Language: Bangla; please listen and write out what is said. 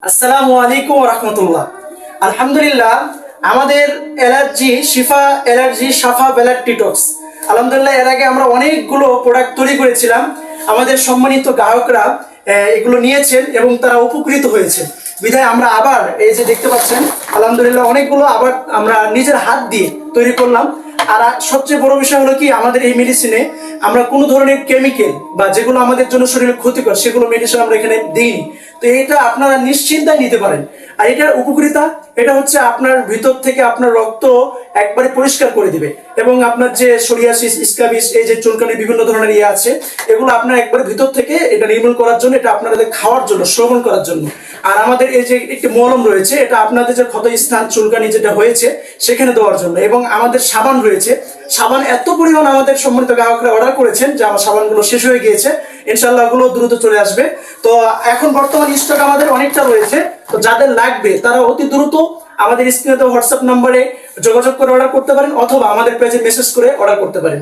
আসসালামু আলাইকুম রহমতুল্লাহ। আলহামদুলিল্লাহ, আমাদের অ্যালার্জি শিফা অ্যালার্জি সাফা ব্লাড ডিটক্স, আলহামদুলিল্লাহ এর আগে আমরা অনেকগুলো প্রোডাক্ট তৈরি করেছিলাম। আমাদের সম্মানিত গ্রাহকরা এগুলো নিয়েছেন এবং তারা উপকৃত হয়েছে। বিধায় আমরা আবার এই যে দেখতে পাচ্ছেন, আলহামদুলিল্লাহ অনেকগুলো আবার আমরা নিজের হাত দিয়ে তৈরি করলাম। আর সবচেয়ে বড় বিষয় হলো কি, আমাদের এই মেডিসিনে আমরা কোনো ধরনের কেমিক্যাল বা যেগুলো আমাদের জন্য শরীরে ক্ষতিকর সেগুলো মেডিসিন আমরা এখানে দিইনি। তো এটা আপনারা নিশ্চিন্তায় নিতে পারেন। আর এটার উপকারিতা এটা হচ্ছে আপনার ভিতর থেকে আপনার রক্ত একবারে পরিষ্কার করে দিবে এবং আপনার যে সোরিয়াসিস, স্ক্যাবিস, এই যে চুলকানি বিভিন্ন ধরনের ইয়ে আছে, এগুলো আপনার একবারে ভিতর থেকে এটা নির্মূল করার জন্য, এটা আপনাদের খাওয়ার জন্য, শ্রবণ করার জন্য। আর আমাদের এই যে একটি মলম রয়েছে, এটা আপনাদের যে ক্ষত স্থান চুলকানি যেটা হয়েছে সেখানে দেওয়ার জন্য। এবং আমাদের সাবান রয়েছে, সাবান এত পরিমাণ আমাদের সম্মানিত গ্রাহকরা অর্ডার করেছেন যে আমার সাবানগুলো শেষ হয়ে গিয়েছে, ইনশাল্লাহ ওগুলো দ্রুত চলে আসবে। তো এখন বর্তমান স্টক আমাদের অনেকটা রয়েছে। তো যাদের লাগবে তারা অতি দ্রুত আমাদের স্ক্রিনে হোয়াটসঅ্যাপ নাম্বারে যোগাযোগ করে অর্ডার করতে পারেন, অথবা আমাদের পেজে মেসেজ করে অর্ডার করতে পারেন।